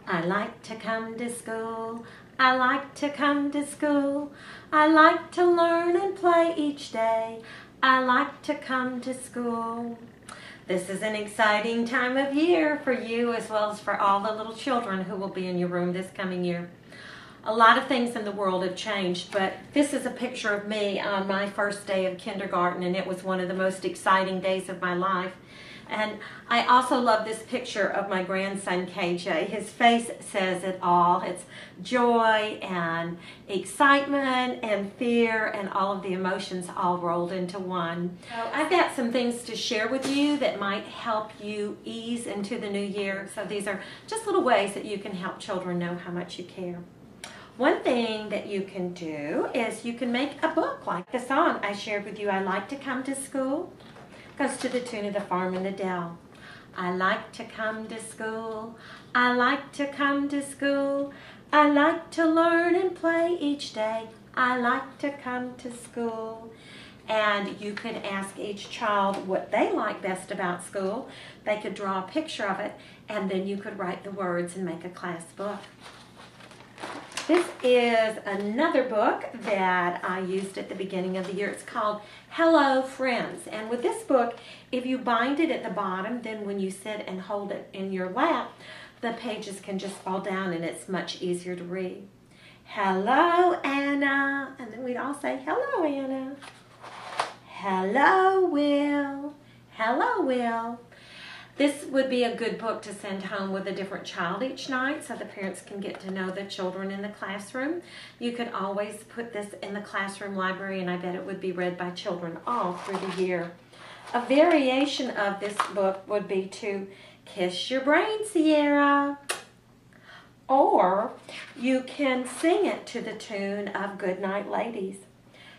I like to come to school. I like to come to school. I like to learn and play each day. I like to come to school. This is an exciting time of year for you as well as for all the little children who will be in your room this coming year. A lot of things in the world have changed, but this is a picture of me on my first day of kindergarten, and it was one of the most exciting days of my life. And I also love this picture of my grandson, KJ. His face says it all. It's joy and excitement and fear and all of the emotions all rolled into one. So I've got some things to share with you that might help you ease into the new year. So these are just little ways that you can help children know how much you care. One thing that you can do is you can make a book like the song I shared with you, I Like to Come to School. Goes to the tune of The Farm in the Dell. I like to come to school. I like to come to school. I like to learn and play each day. I like to come to school. And you could ask each child what they like best about school. They could draw a picture of it, and then you could write the words and make a class book. This is another book that I used at the beginning of the year. It's called Hello Friends. And with this book, if you bind it at the bottom, then when you sit and hold it in your lap, the pages can just fall down and it's much easier to read. Hello, Anna. And then we'd all say, hello, Anna. Hello, Will. Hello, Will. This would be a good book to send home with a different child each night so the parents can get to know the children in the classroom. You could always put this in the classroom library, and I bet it would be read by children all through the year. A variation of this book would be to Kiss Your Brain, Sierra. Or you can sing it to the tune of Goodnight Ladies.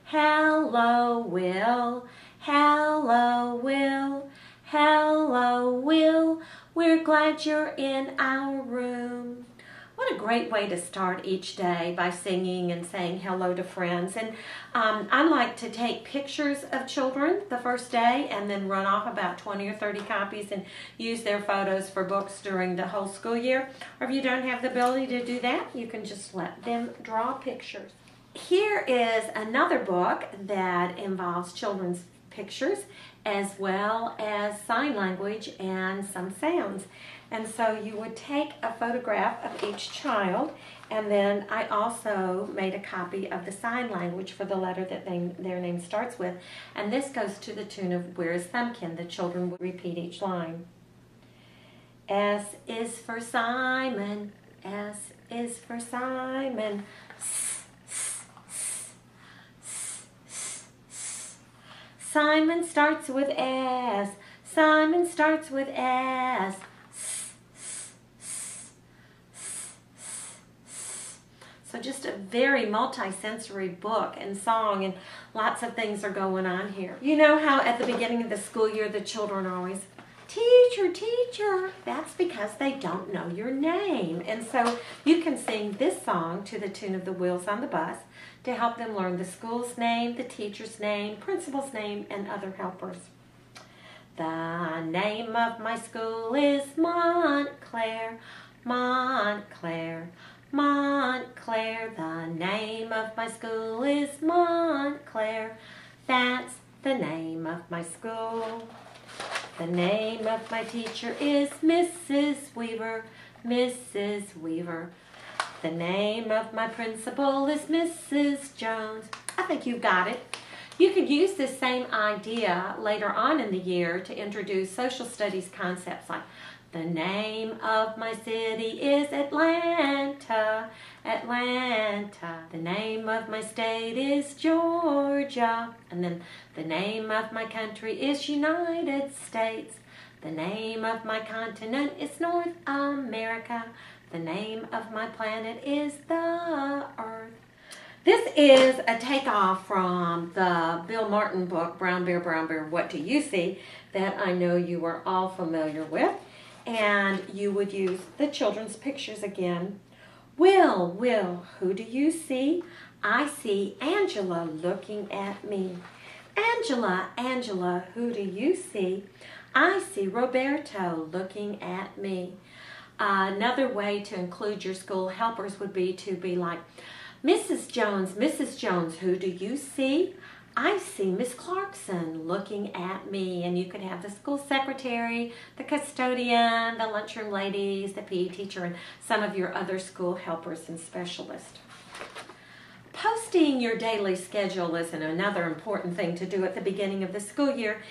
Hello, Will. Hello, Will. Hello, Will, we're glad you're in our room. What a great way to start each day by singing and saying hello to friends. And I like to take pictures of children the first day and then run off about 20 or 30 copies and use their photos for books during the whole school year. Or if you don't have the ability to do that, you can just let them draw pictures. Here is another book that involves children's pictures as well as sign language and some sounds. And so you would take a photograph of each child, and then I also made a copy of the sign language for the letter that their name starts with. And this goes to the tune of Where is Thumbkin? The children would repeat each line. S is for Simon. S is for Simon. Simon starts with S. Simon starts with S. So just a very multi-sensory book and song, and lots of things are going on here. You know how at the beginning of the school year the children are always, teacher, teacher. That's because they don't know your name. And so you can sing this song to the tune of The Wheels on the Bus to help them learn the school's name, the teacher's name, principal's name, and other helpers. The name of my school is Montclair, Montclair, Montclair. The name of my school is Montclair. That's the name of my school. The name of my teacher is Mrs. Weaver, Mrs. Weaver. The name of my principal is Mrs. Jones. I think you've got it. You could use this same idea later on in the year to introduce social studies concepts like the name of my city is Atlanta, Atlanta. The name of my state is Georgia. And then the name of my country is United States. The name of my continent is North America. The name of my planet is the Earth. This is a takeoff from the Bill Martin book, Brown Bear, What Do You See?, that I know you are all familiar with. And you would use the children's pictures again. Will, who do you see? I see Angela looking at me. Angela, Angela, who do you see? I see Roberto looking at me. Another way to include your school helpers would be to be like, Mrs. Jones, who do you see? I see Miss Clarkson looking at me. And you could have the school secretary, the custodian, the lunchroom ladies, the PE teacher, and some of your other school helpers and specialists. Posting your daily schedule is another important thing to do at the beginning of the school year.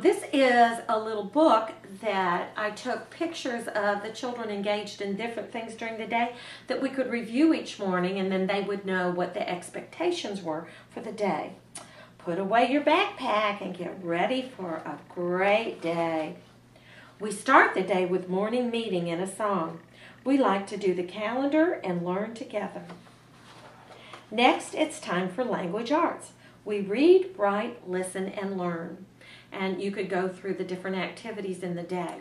This is a little book that I took pictures of the children engaged in different things during the day that we could review each morning, and then they would know what the expectations were for the day. Put away your backpack and get ready for a great day. We start the day with morning meeting and a song. We like to do the calendar and learn together. Next, it's time for language arts. We read, write, listen, and learn. And you could go through the different activities in the day.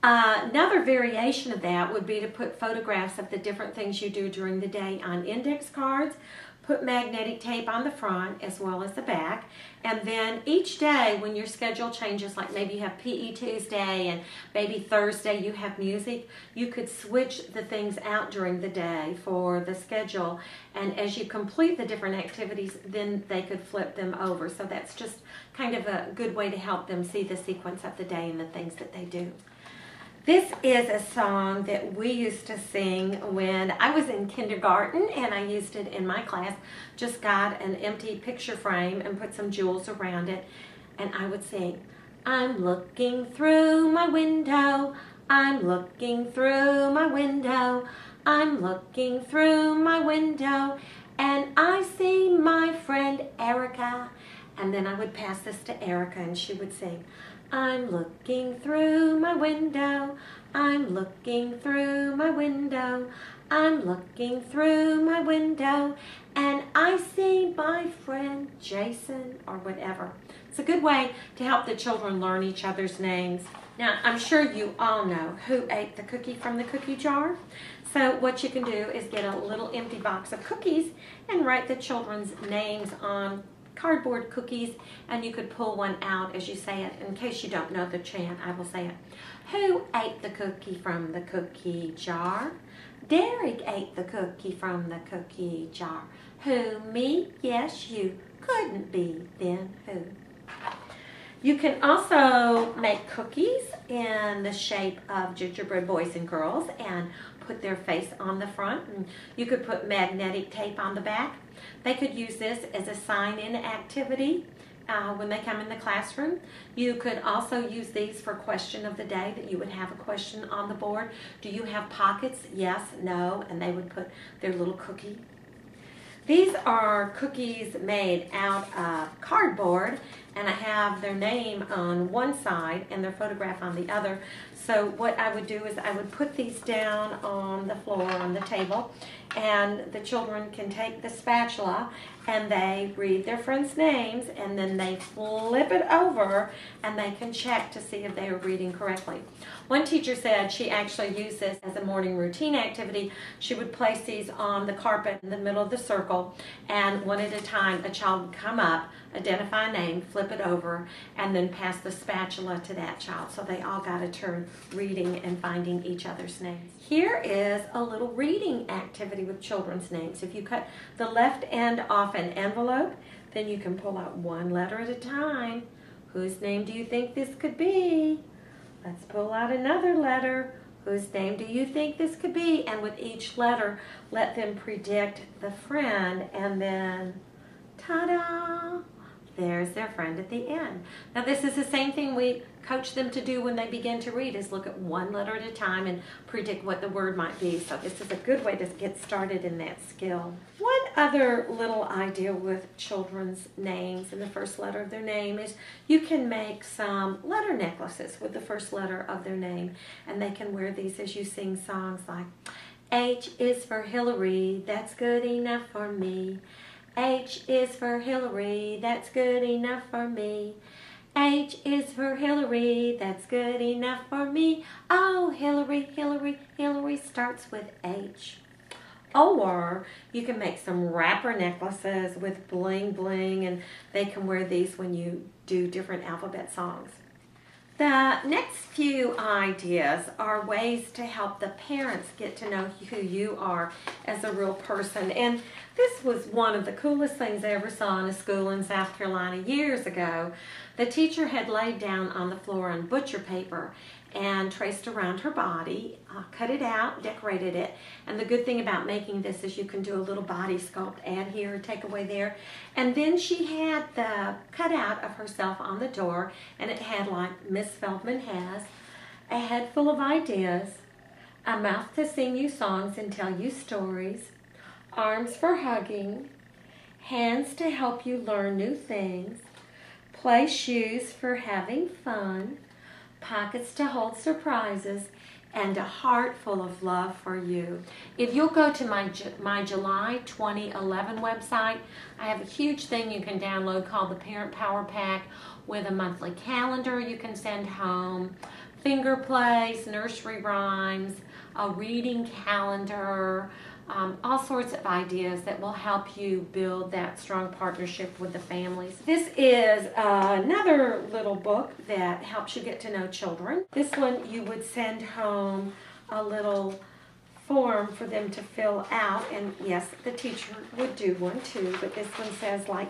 Another variation of that would be to put photographs of the different things you do during the day on index cards. Put magnetic tape on the front as well as the back, and then each day when your schedule changes, like maybe you have PE Tuesday and maybe Thursday you have music, you could switch the things out during the day for the schedule, and as you complete the different activities, then they could flip them over. So that's just kind of a good way to help them see the sequence of the day and the things that they do. This is a song that we used to sing when I was in kindergarten, and I used it in my class. Just got an empty picture frame and put some jewels around it, and I would sing, I'm looking through my window, I'm looking through my window, I'm looking through my window, and I see my friend Erica. And then I would pass this to Erica, and she would sing, I'm looking through my window, I'm looking through my window, I'm looking through my window, and I see my friend Jason, or whatever. It's a good way to help the children learn each other's names. Now, I'm sure you all know who ate the cookie from the cookie jar. So what you can do is get a little empty box of cookies and write the children's names on cardboard cookies, and you could pull one out as you say it. In case you don't know the chant, I will say it. Who ate the cookie from the cookie jar? Derek ate the cookie from the cookie jar. Who? Me? Yes, you. Couldn't be. Then who? You can also make cookies in the shape of gingerbread boys and girls and put their face on the front. And you could put magnetic tape on the back. They could use this as a sign-in activity when they come in the classroom. You could also use these for question of the day, that you would have a question on the board. Do you have pockets? Yes, no, and they would put their little cookie. These are cookies made out of cardboard, and I have their name on one side and their photograph on the other. So what I would do is I would put these down on the floor, on the table, and the children can take the spatula and they read their friends' names, and then they flip it over and they can check to see if they are reading correctly. One teacher said she actually used this as a morning routine activity. She would place these on the carpet in the middle of the circle, and one at a time a child would come up, identify a name, flip it over, and then pass the spatula to that child. So they all got a turn reading and finding each other's names. Here is a little reading activity with children's names. If you cut the left end off an envelope, then you can pull out one letter at a time. Whose name do you think this could be? Let's pull out another letter. Whose name do you think this could be? And with each letter, let them predict the friend, and then ta-da! There's their friend at the end. Now this is the same thing we coach them to do when they begin to read, is look at one letter at a time and predict what the word might be. So this is a good way to get started in that skill. One other little idea with children's names and the first letter of their name is you can make some letter necklaces with the first letter of their name, and they can wear these as you sing songs like, H is for Hillary, that's good enough for me. H is for Hillary, that's good enough for me. H is for Hillary, that's good enough for me. Oh, Hillary, Hillary, Hillary starts with H. Or you can make some wrapper necklaces with bling bling, and they can wear these when you do different alphabet songs. The next few ideas are ways to help the parents get to know who you are as a real person. And this was one of the coolest things I ever saw in a school in South Carolina years ago. The teacher had laid down on the floor on butcher paper and traced around her body, cut it out, decorated it. And the good thing about making this is you can do a little body sculpt, add here, take away there. And then she had the cutout of herself on the door, and it had like Miss Feldman has, a head full of ideas, a mouth to sing you songs and tell you stories, arms for hugging, hands to help you learn new things, play shoes for having fun, pockets to hold surprises, and a heart full of love for you. If you'll go to my July 2011 website, I have a huge thing you can download called the Parent Power Pack with a monthly calendar you can send home, finger plays, nursery rhymes, a reading calendar, all sorts of ideas that will help you build that strong partnership with the families. This is another little book that helps you get to know children. This one you would send home a little form for them to fill out, and yes, the teacher would do one too, but this one says like,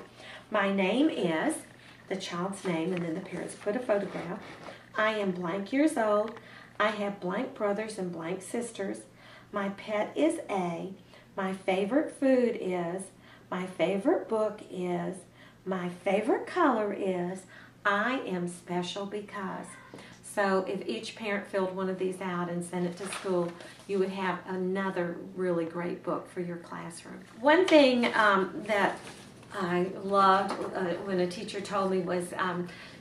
my name is, the child's name, and then the parents put a photograph. I am blank years old. I have blank brothers and blank sisters. My pet is A. My favorite food is. My favorite book is. My favorite color is. I am special because. So if each parent filled one of these out and sent it to school, you would have another really great book for your classroom. One thing that I loved when a teacher told me was,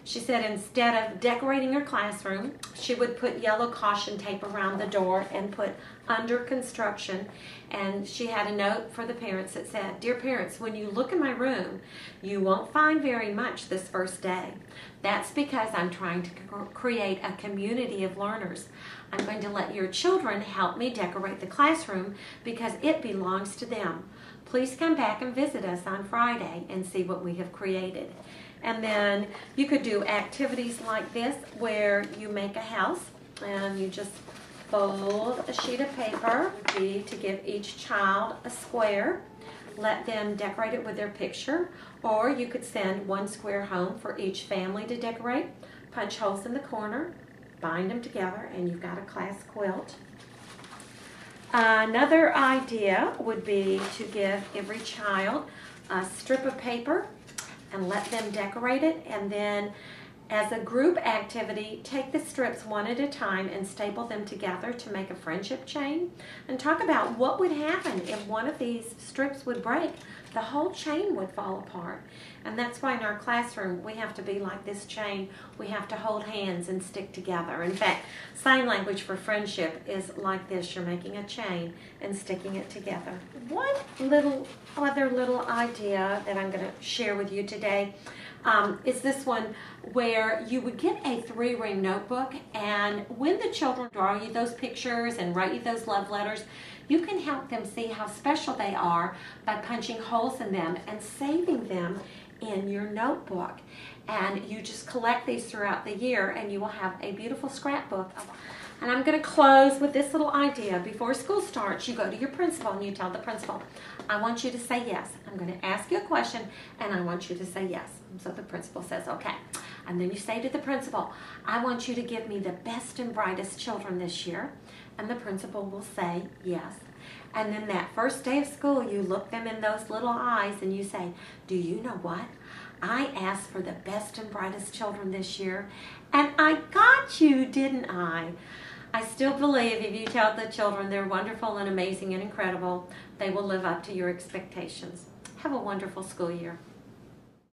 she said instead of decorating her classroom, she would put yellow caution tape around the door and put under construction. And she had a note for the parents that said, dear parents, when you look in my room, you won't find very much this first day. That's because I'm trying to create a community of learners. I'm going to let your children help me decorate the classroom because it belongs to them. Please come back and visit us on Friday and see what we have created. And then you could do activities like this where you make a house and you just fold a sheet of paper. It would be to give each child a square, let them decorate it with their picture, or you could send one square home for each family to decorate, punch holes in the corner, bind them together, and you've got a class quilt. Another idea would be to give every child a strip of paper and let them decorate it, and then as a group activity, take the strips one at a time and staple them together to make a friendship chain, and talk about what would happen if one of these strips would break. The whole chain would fall apart. And that's why in our classroom we have to be like this chain. We have to hold hands and stick together. In fact, sign language for friendship is like this. You're making a chain and sticking it together. One other little idea that I'm going to share with you today is this one where you would get a 3-ring notebook, and when the children draw you those pictures and write you those love letters, you can help them see how special they are by punching holes in them and saving them in your notebook. And you just collect these throughout the year and you will have a beautiful scrapbook. And I'm going to close with this little idea. Before school starts, you go to your principal and you tell the principal, I want you to say yes. I'm going to ask you a question and I want you to say yes. So the principal says, okay. And then you say to the principal, I want you to give me the best and brightest children this year. And the principal will say yes. And then that first day of school, you look them in those little eyes and you say, do you know what? I asked for the best and brightest children this year, and I got you, didn't I? I still believe if you tell the children they're wonderful and amazing and incredible, they will live up to your expectations. Have a wonderful school year.